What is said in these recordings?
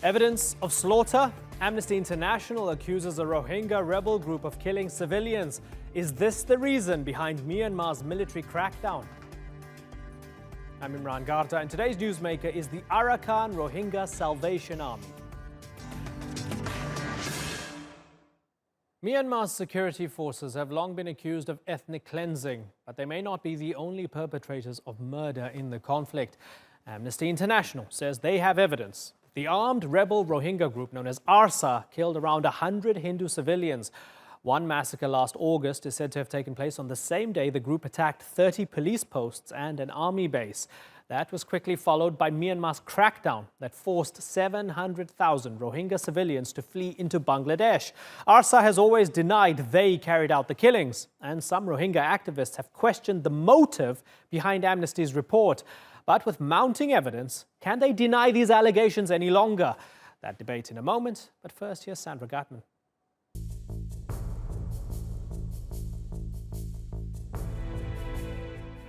Evidence of slaughter. Amnesty International accuses a Rohingya rebel group of killing civilians. Is this the reason behind Myanmar's military crackdown? I'm Imran Garta, and today's newsmaker is the Arakan Rohingya Salvation Army. Myanmar's security forces have long been accused of ethnic cleansing, but they may not be the only perpetrators of murder in the conflict. Amnesty International says they have evidence. The armed rebel Rohingya group known as ARSA killed around 100 Hindu civilians. One massacre last August is said to have taken place on the same day the group attacked 30 police posts and an army base. That was quickly followed by Myanmar's crackdown that forced 700,000 Rohingya civilians to flee into Bangladesh. ARSA has always denied they carried out the killings, and some Rohingya activists have questioned the motive behind Amnesty's report. But with mounting evidence, can they deny these allegations any longer? That debate in a moment, but first here's Sandra Gatman.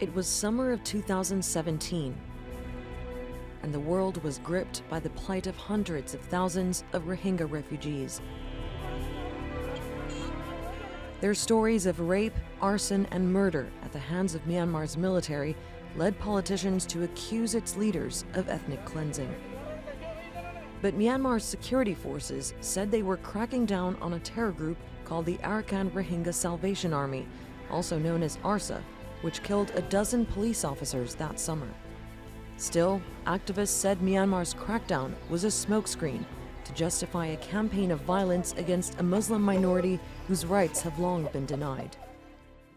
It was summer of 2017, and the world was gripped by the plight of hundreds of thousands of Rohingya refugees. Their stories of rape, arson, and murder at the hands of Myanmar's military led politicians to accuse its leaders of ethnic cleansing. But Myanmar's security forces said they were cracking down on a terror group called the Arakan Rohingya Salvation Army, also known as ARSA, which killed a dozen police officers that summer. Still, activists said Myanmar's crackdown was a smokescreen to justify a campaign of violence against a Muslim minority whose rights have long been denied.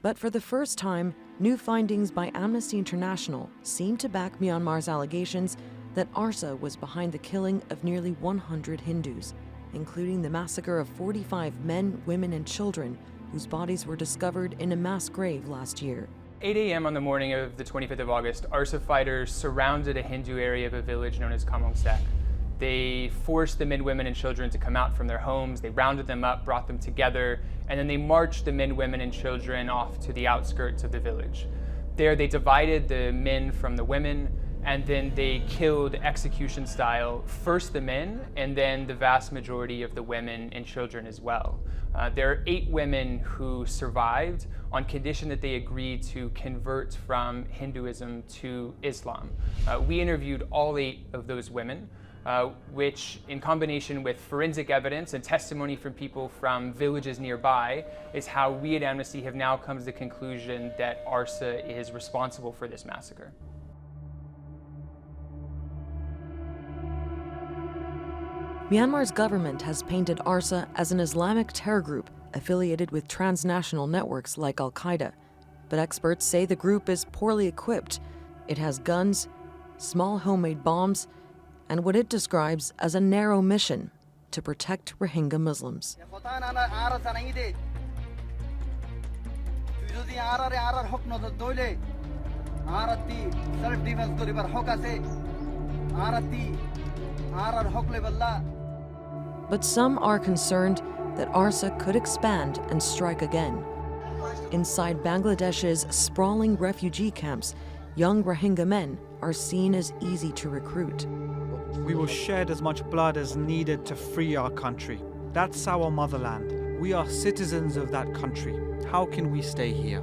But for the first time, new findings by Amnesty International seem to back Myanmar's allegations that ARSA was behind the killing of nearly 100 Hindus, including the massacre of 45 men, women, and children whose bodies were discovered in a mass grave last year. 8 a.m. on the morning of the 25th of August, ARSA fighters surrounded a Hindu area of a village known as Kamongsak. They forced the men, women, and children to come out from their homes. They rounded them up, brought them together, and then they marched the men, women, and children off to the outskirts of the village. There they divided the men from the women, and then they killed execution style, first the men, and then the vast majority of the women and children as well. There are 8 women who survived on condition that they agreed to convert from Hinduism to Islam. We interviewed all 8 of those women, which in combination with forensic evidence and testimony from people from villages nearby is how we at Amnesty have now come to the conclusion that ARSA is responsible for this massacre. Myanmar's government has painted ARSA as an Islamic terror group affiliated with transnational networks like Al-Qaeda. But experts say the group is poorly equipped. It has guns, small homemade bombs, and what it describes as a narrow mission to protect Rohingya Muslims. But some are concerned that ARSA could expand and strike again. Inside Bangladesh's sprawling refugee camps, young Rohingya men are seen as easy to recruit. We will shed as much blood as needed to free our country. That's our motherland. We are citizens of that country. How can we stay here?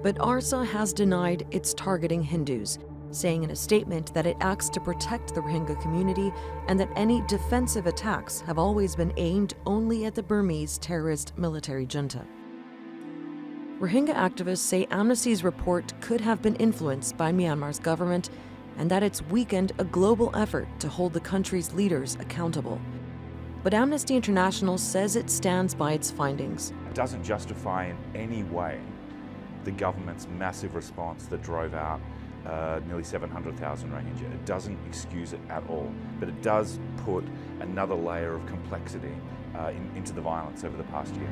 But ARSA has denied it's targeting Hindus, saying in a statement that it acts to protect the Rohingya community and that any defensive attacks have always been aimed only at the Burmese terrorist military junta. Rohingya activists say Amnesty's report could have been influenced by Myanmar's government and that it's weakened a global effort to hold the country's leaders accountable. But Amnesty International says it stands by its findings. It doesn't justify in any way the government's massive response that drove out nearly 700,000 Rohingya. It doesn't excuse it at all, but it does put another layer of complexity into the violence over the past year.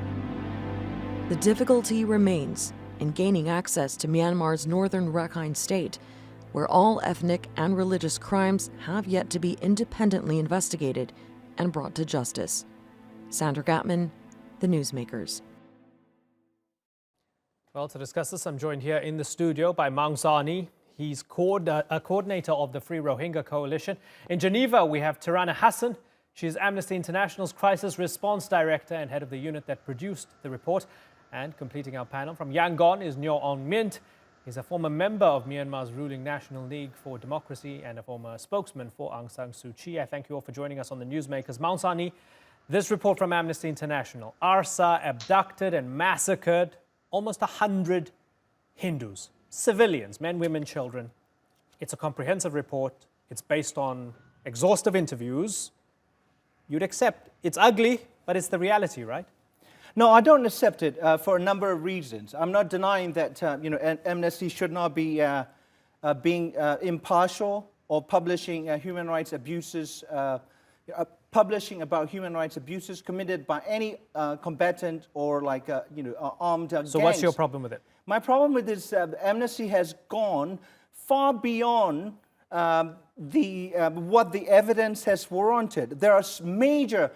The difficulty remains in gaining access to Myanmar's northern Rakhine state, where all ethnic and religious crimes have yet to be independently investigated and brought to justice. Sandra Gatman, The Newsmakers. Well, to discuss this, I'm joined here in the studio by Maung Sani. He's a coordinator of the Free Rohingya Coalition. In Geneva, we have Tirana Hassan. She's Amnesty International's Crisis Response Director and head of the unit that produced the report. And completing our panel from Yangon is Nyo On Mint. He's a former member of Myanmar's ruling National League for Democracy and a former spokesman for Aung San Suu Kyi. I thank you all for joining us on the Newsmakers. Maung Sani, this report from Amnesty International. ARSA abducted and massacred almost 100 Hindus, civilians, men, women, children. It's a comprehensive report. It's based on exhaustive interviews. You'd accept it's ugly, but it's the reality, right? No, I don't accept it for a number of reasons. I'm not denying that Amnesty should not be being impartial or publishing human rights abuses, publishing about human rights abuses committed by any combatant or armed gangs. So what's your problem with it? My problem with this, Amnesty has gone far beyond what the evidence has warranted. There are major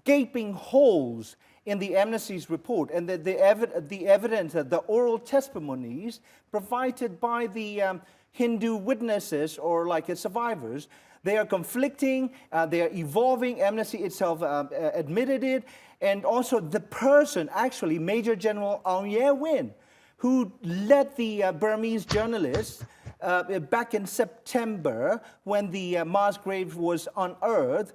gaping holes in the Amnesty's report, and the evidence, the oral testimonies provided by the Hindu witnesses or survivors, they are conflicting, they are evolving. Amnesty itself admitted it, and also the person, actually Major General Aung Ye Win, who led the Burmese journalists back in September when the mass grave was unearthed,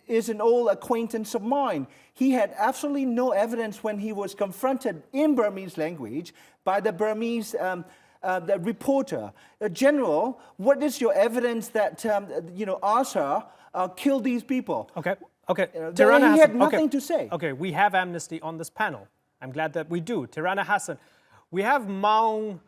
is an old acquaintance of mine. He had absolutely no evidence when he was confronted in Burmese language by the Burmese the reporter. General, what is your evidence that ARSA killed these people? Okay. He had nothing to say. Okay, we have Amnesty on this panel. I'm glad that we do. Tirana Hassan, we have Maung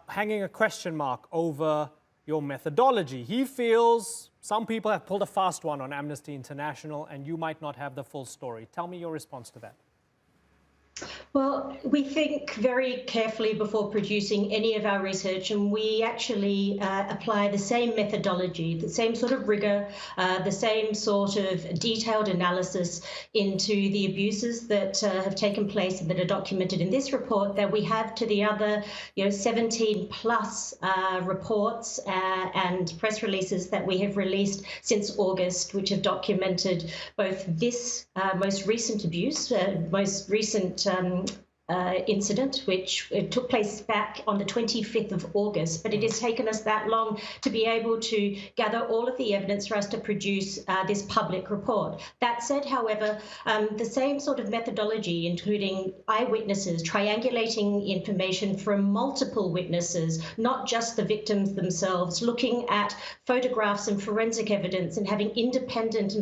hanging a question mark over your methodology. He feels some people have pulled a fast one on Amnesty International and you might not have the full story. Tell me your response to that. Well, we think very carefully before producing any of our research, and we actually apply the same methodology, the same sort of rigor, the same sort of detailed analysis into the abuses that have taken place and that are documented in this report that we have to the other 17 plus reports and press releases that we have released since August, which have documented both this most recent abuse, most recent incident, which took place back on the 25th of August, but it has taken us that long to be able to gather all of the evidence for us to produce this public report. That said, however, the same sort of methodology, including eyewitnesses, triangulating information from multiple witnesses, not just the victims themselves, looking at photographs and forensic evidence and having independent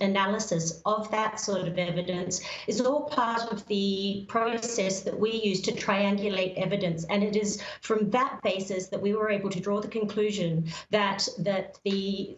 analysis of that sort of evidence is all part of the process that we use to triangulate evidence. And it is from that basis that we were able to draw the conclusion that the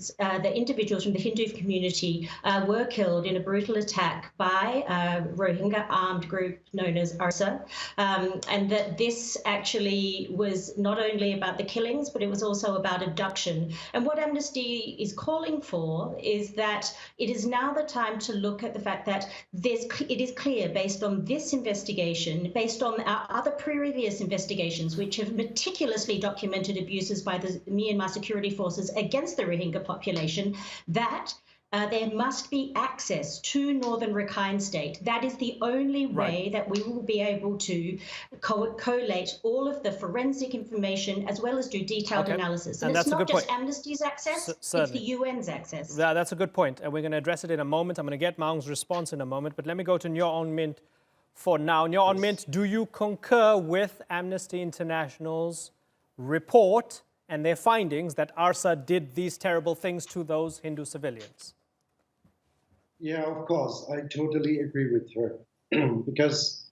individuals from the Hindu community were killed in a brutal attack by a Rohingya armed group known as ARSA, and that this actually was not only about the killings, but it was also about abduction. And what Amnesty is calling for is that it is now the time to look at the fact that it is clear, based on this investigation, based on our other previous investigations, which have meticulously documented abuses by the Myanmar security forces against the Rohingya population, that there must be access to Northern Rakhine State. That is the only way that we will be able to collate all of the forensic information as well as do detailed analysis. And it's not just Amnesty's access, it's the UN's access. Yeah, that's a good point. And we're going to address it in a moment. I'm going to get Maung's response in a moment. But let me go to Nyo On Mint for now. Nyo On Mint, do you concur with Amnesty International's report and their findings that ARSA did these terrible things to those Hindu civilians? Yeah, of course, I totally agree with her because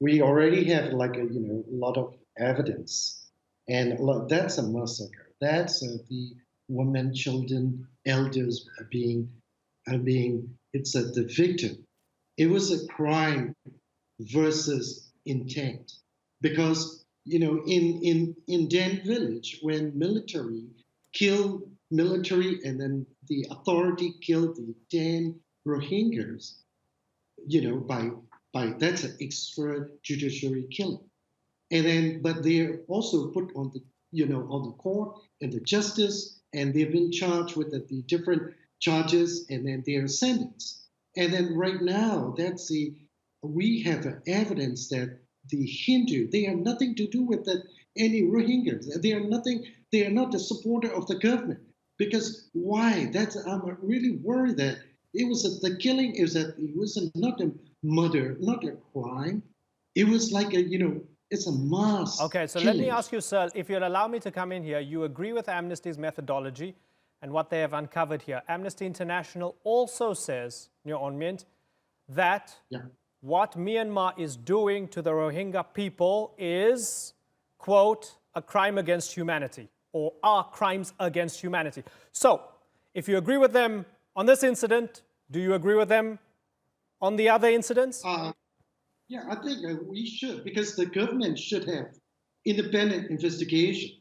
we already have a lot of evidence, and that's a massacre. That's the women, children, elders it's the victim. It was a crime versus intent because in Dan village when military and then the authority killed the Dan Rohingyas, by that's an extrajudiciary killing, and then but they're also put on the on the court and the justice and they've been charged with the different charges, and then they're sentenced. And then right now, we have evidence that the Hindu, they have nothing to do with any Rohingyas. They are not the supporter of the government. Because why? I'm really worried that the killing was not a murder, not a crime. It was like it's a mass. Okay, so killing. let me ask you, sir, if you'll allow me to come in here, you agree with Amnesty's methodology and what they have uncovered here. Amnesty International also says, Your Honour Mint, that what Myanmar is doing to the Rohingya people is, quote, a crime against humanity, or are crimes against humanity. So, if you agree with them on this incident, do you agree with them on the other incidents? Yeah, I think we should, because the government should have independent investigation.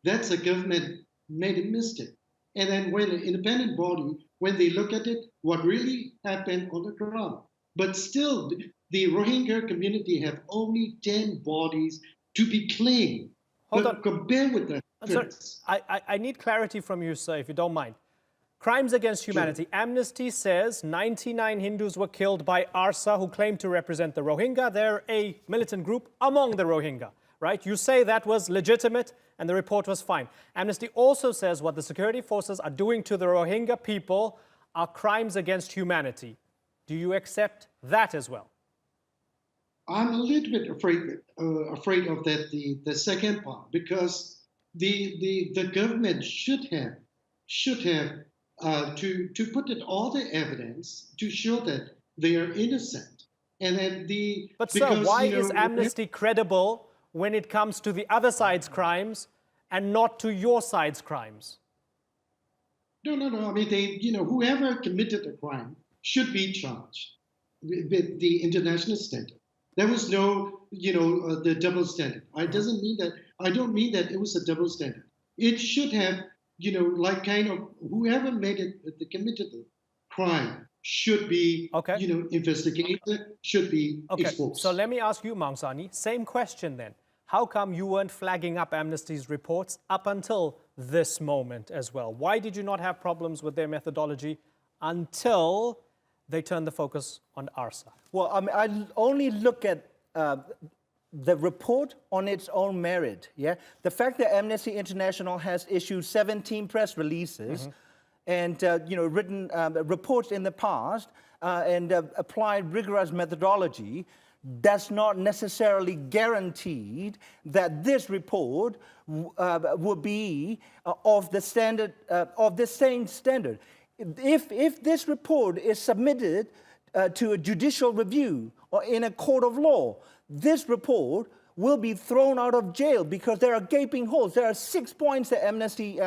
That's the government made a mistake. And then when an independent body, when they look at it, what really happened on the ground. But still, the Rohingya community have only 10 bodies to be claimed. Hold on. Compared with the I need clarity from you, sir, if you don't mind. Crimes against humanity. Sure. Amnesty says 99 Hindus were killed by ARSA, who claim to represent the Rohingya. They're a militant group among the Rohingya, right? You say that was legitimate and the report was fine. Amnesty also says what the security forces are doing to the Rohingya people are crimes against humanity. Do you accept that as well? I'm a little bit afraid of that, the second part, because the government should have to put in all the evidence to show that they are innocent. And then But sir, why is Amnesty credible when it comes to the other side's crimes and not to your side's crimes? No. I mean, whoever committed a crime should be charged with the international standard. There was no, the double standard. I don't mean that it was a double standard. It should have, whoever committed the crime should be, investigated, should be exposed. So let me ask you, Maung Sani, same question then. How come you weren't flagging up Amnesty's reports up until this moment as well? Why did you not have problems with their methodology until they turned the focus on ARSA? Well, I only look at the report on its own merit. Yeah, the fact that Amnesty International has issued 17 press releases and written reports in the past and applied rigorous methodology does not necessarily guarantee that this report will be of the standard of the same standard. If this report is submitted to a judicial review or in a court of law, this report will be thrown out of jail because there are gaping holes. There are 6 points that Amnesty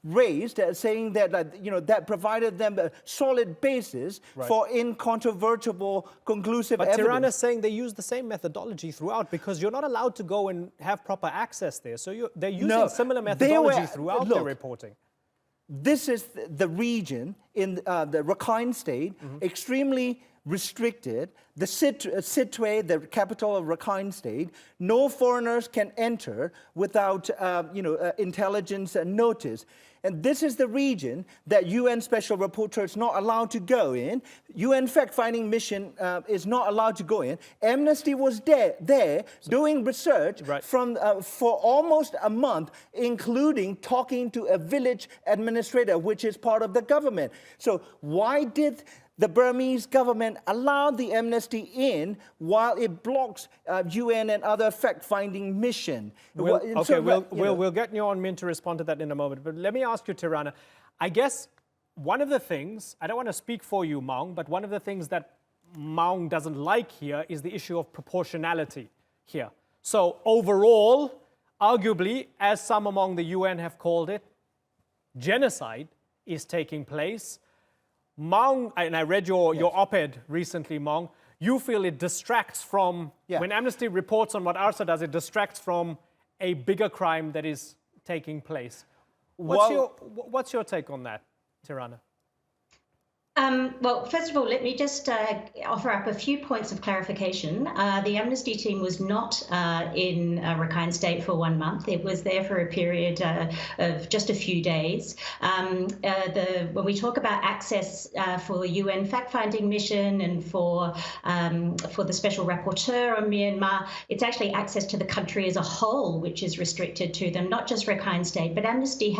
raised, saying that that provided them a solid basis for incontrovertible, conclusive evidence. But Tirana is saying they use the same methodology throughout because you're not allowed to go and have proper access there. So they're using similar methodology throughout their reporting. This is the region in the Rakhine State, extremely restricted. The Sittwe, the capital of Rakhine State, no foreigners can enter without intelligence notice. And this is the region that UN Special Rapporteur is not allowed to go in. UN fact-finding mission is not allowed to go in. Amnesty was there doing research for almost a month, including talking to a village administrator, which is part of the government. So why did the Burmese government allow the Amnesty in while it blocks UN and other fact-finding mission? We'll get Nyon Min to respond to that in a moment. But let me ask you, Tirana, I guess one of the things, I don't want to speak for you, Maung, but one of the things that Maung doesn't like here is the issue of proportionality here. So overall, arguably, as some among the UN have called it, genocide is taking place. Maung, and I read your op-ed recently, Maung, you feel it distracts from, when Amnesty reports on what ARSA does, it distracts from a bigger crime that is taking place. What's your take on that, Tirana? Well, first of all, let me just offer up a few points of clarification. The Amnesty team was not in Rakhine State for 1 month. It was there for a period of just a few days. When we talk about access for the UN fact-finding mission and for the special rapporteur on Myanmar, it's actually access to the country as a whole which is restricted to them, not just Rakhine State. But Amnesty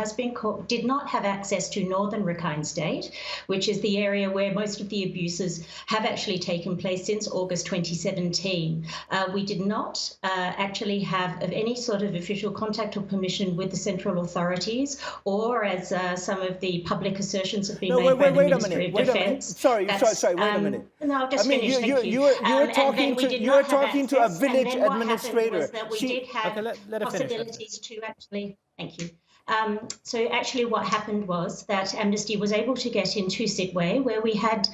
did not have access to northern Rakhine State, which is the area where most of the abuses have actually taken place since August 2017. We did not actually have any sort of official contact or permission with the central authorities, or as some of the public assertions have been made by the Ministry of Defence. Sorry, wait a minute. No, I'll just finish. You were talking to a village administrator. Let her finish. Possibilities to actually, thank you. So actually what happened was that Amnesty was able to get into Sidway, where we had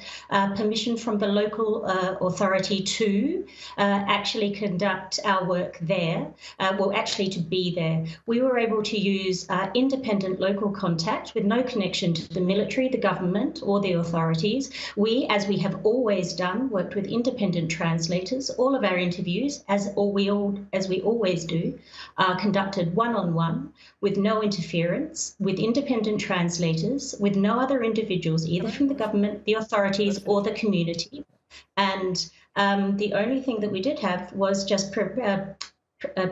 permission from the local authority to actually conduct our work there, actually to be there. We were able to use independent local contact with no connection to the military, the government, or the authorities. We, as we have always done, worked with independent translators. All of our interviews, as we always do, are conducted one-on-one with no interference, with independent translators, with no other individuals, either from the government, the authorities, or the community. And the only thing that we did have was just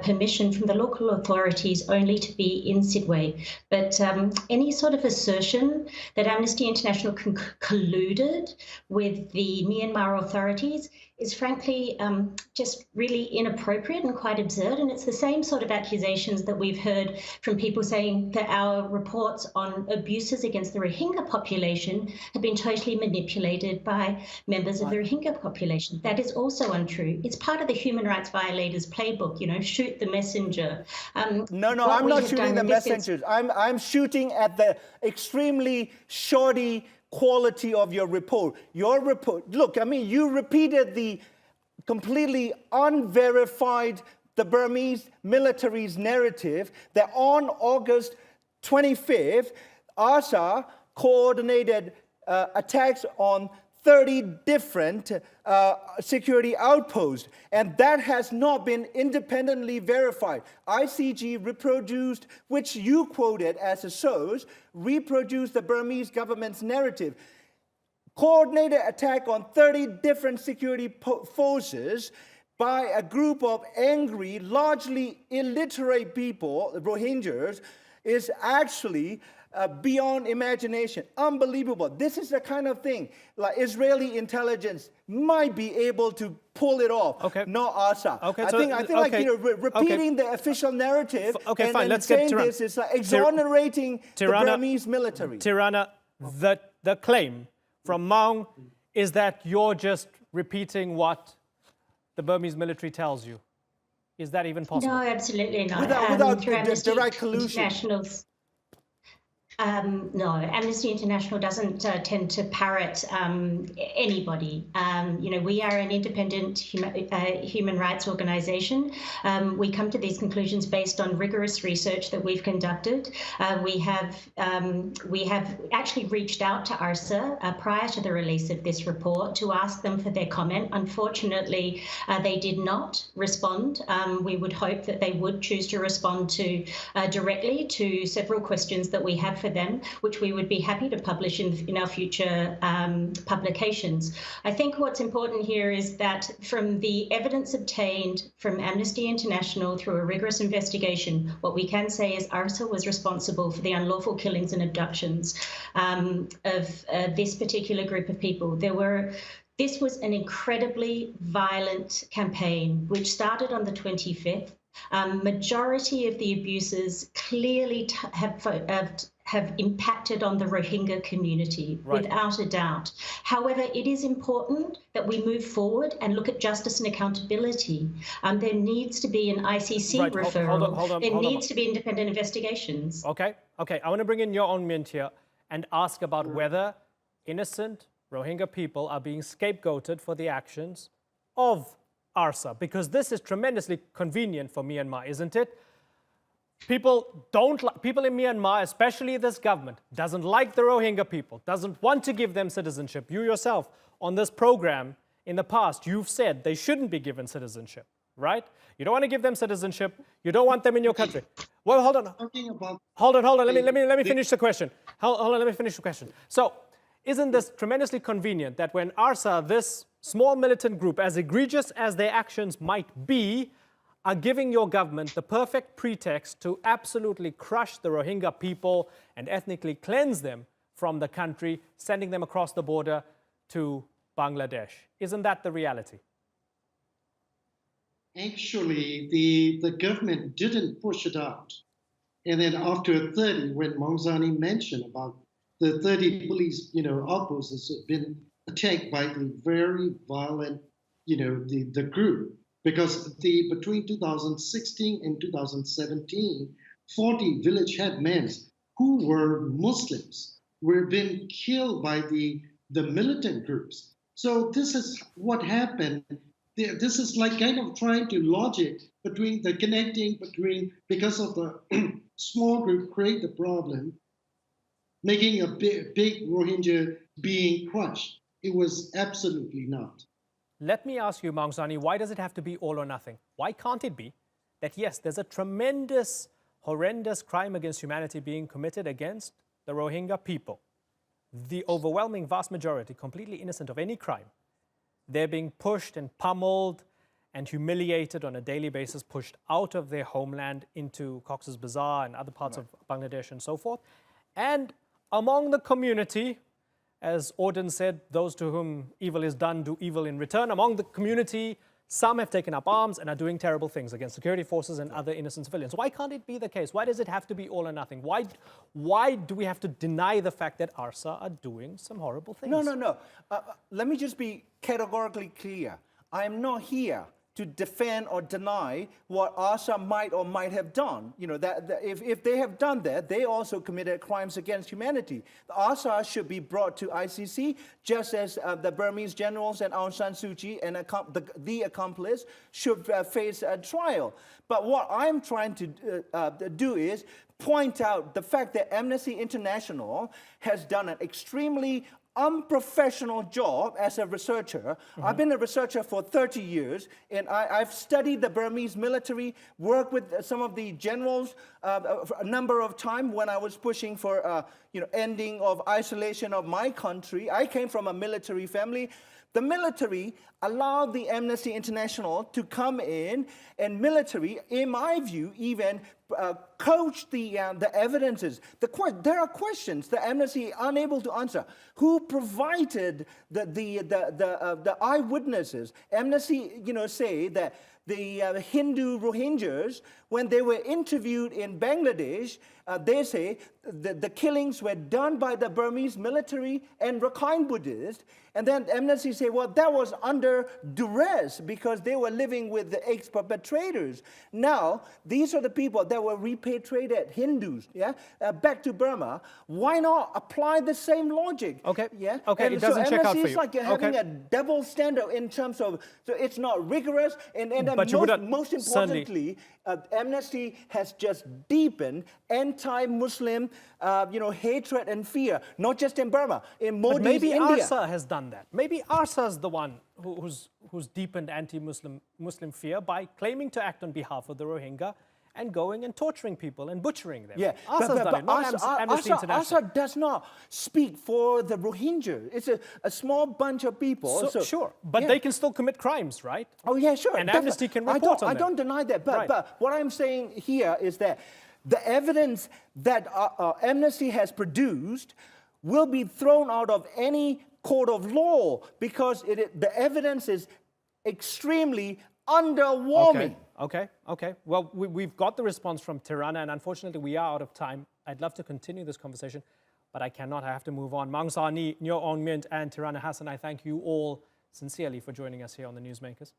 permission from the local authorities only to be in Sidway. But any sort of assertion that Amnesty International colluded with the Myanmar authorities is frankly just really inappropriate and quite absurd. And it's the same sort of accusations that we've heard from people saying that our reports on abuses against the Rohingya population have been totally manipulated by members of the Rohingya population. That is also untrue. It's part of the human rights violators playbook, shoot the messenger. No, I'm not shooting the messengers. I'm shooting at the extremely shoddy quality of your report. Your report, look, you repeated the completely unverified, the Burmese military's narrative that on August 25th, ARSA coordinated attacks on 30 different security outposts, and that has not been independently verified. ICG reproduced, which you quoted as a source, reproduced the Burmese government's narrative. Coordinated attack on 30 different security forces by a group of angry, largely illiterate people, Rohingyas, is actually beyond imagination. Unbelievable. This is the kind of thing like Israeli intelligence might be able to pull it off. Okay. Not ARSA. Okay, I think repeating the official narrative and fine. then saying this is like exonerating the Burmese military. Tirana, the claim from Maung is that you're just repeating what the Burmese military tells you. Is that even possible? No, absolutely not. Without direct collusion. No, Amnesty International doesn't tend to parrot anybody. We are an independent human rights organisation. We come to these conclusions based on rigorous research that we've conducted. We have actually reached out to ARSA prior to the release of this report to ask them for their comment. Unfortunately, they did not respond. We would hope that they would choose to respond to directly to several questions that we have for them, which we would be happy to publish in our future publications. I think what's important here is that from the evidence obtained from Amnesty International through a rigorous investigation, what we can say is ARSA was responsible for the unlawful killings and abductions of this particular group of people. This was an incredibly violent campaign, which started on the 25th. Majority of the abuses clearly have impacted on the Rohingya community, without a doubt. However, it is important that we move forward and look at justice and accountability. There needs to be an ICC referral. Hold on, there needs to be independent investigations. Okay. I want to bring in your own mint here and ask about whether innocent Rohingya people are being scapegoated for the actions of ARSA, because this is tremendously convenient for Myanmar, isn't it? People in Myanmar, especially this government, doesn't like the Rohingya people, doesn't want to give them citizenship. You yourself, on this program, in the past, you've said they shouldn't be given citizenship, right? You don't want to give them citizenship. You don't want them in your country. Well, hold on. Hold on. Let me finish the question. Hold on, let me finish the question. So, isn't this tremendously convenient that when ARSA, this small militant group, as egregious as their actions might be, are giving your government the perfect pretext to absolutely crush the Rohingya people and ethnically cleanse them from the country, sending them across the border to Bangladesh? Isn't that the reality? Actually, the government didn't push it out. And then after 30, when Mangsani mentioned about the 30 police, outposts have been attacked by the very violent, the group. Because between 2016 and 2017, 40 village headmen who were Muslims were being killed by the militant groups. So this is what happened. This is like kind of trying to logic between the connecting between, because of the small group create the problem, making a big Rohingya being crushed. It was absolutely not. Let me ask you, Mangsani, why does it have to be all or nothing? Why can't it be that, yes, there's a tremendous, horrendous crime against humanity being committed against the Rohingya people? The overwhelming vast majority, completely innocent of any crime. They're being pushed and pummeled and humiliated on a daily basis, pushed out of their homeland into Cox's Bazar and other parts of Bangladesh and so forth. And among the community, as Auden said, those to whom evil is done do evil in return. Among the community, some have taken up arms and are doing terrible things against security forces and other innocent civilians. Why can't it be the case? Why does it have to be all or nothing? Why do we have to deny the fact that ARSA are doing some horrible things? No. Let me just be categorically clear. I am not here to defend or deny what ARSA might or might have done. If they have done that, they also committed crimes against humanity. The ARSA should be brought to ICC, just as the Burmese generals and Aung San Suu Kyi and the accomplice should face a trial. But what I'm trying to do is point out the fact that Amnesty International has done an extremely unprofessional job as a researcher. I've been a researcher for 30 years, and I've studied the Burmese military, worked with some of the generals a number of times when I was pushing for ending of isolation of my country. I came from a military family. The military allowed the Amnesty International to come in, and military, in my view, even coach the evidences. There are questions the Amnesty unable to answer. Who provided the eyewitnesses? Amnesty, say that the Hindu Rohingyas, when they were interviewed in Bangladesh, they say the killings were done by the Burmese military and Rakhine Buddhists. And then Amnesty say, well, that was under duress because they were living with the ex-perpetrators. Now, these are the people that were repatriated, Hindus, back to Burma. Why not apply the same logic? Okay. Yeah. Okay. And it doesn't check out for you. Amnesty is like having a double standard in terms of, so it's not rigorous, and most importantly, Amnesty has just deepened anti-Muslim, hatred and fear, not just in Burma, in Modi's maybe India. ARSA has done that. Maybe ARSA is the one who's deepened anti-Muslim fear by claiming to act on behalf of the Rohingya and going and torturing people and butchering them. Yeah, ARSA's done it, not Amnesty International. ARSA does not speak for the Rohingya. It's a small bunch of people. Sure, but they can still commit crimes, right? Oh, yeah, sure. And Amnesty can report on them. I don't deny that, but what I'm saying here is that the evidence that Amnesty has produced will be thrown out of any court of law because the evidence is extremely underwhelming. Okay. Well, we've got the response from Tirana, and unfortunately we are out of time. I'd love to continue this conversation, but I cannot. I have to move on. Mangsani, Nyo Ong Mint, and Tirana Hassan, I thank you all sincerely for joining us here on the Newsmakers.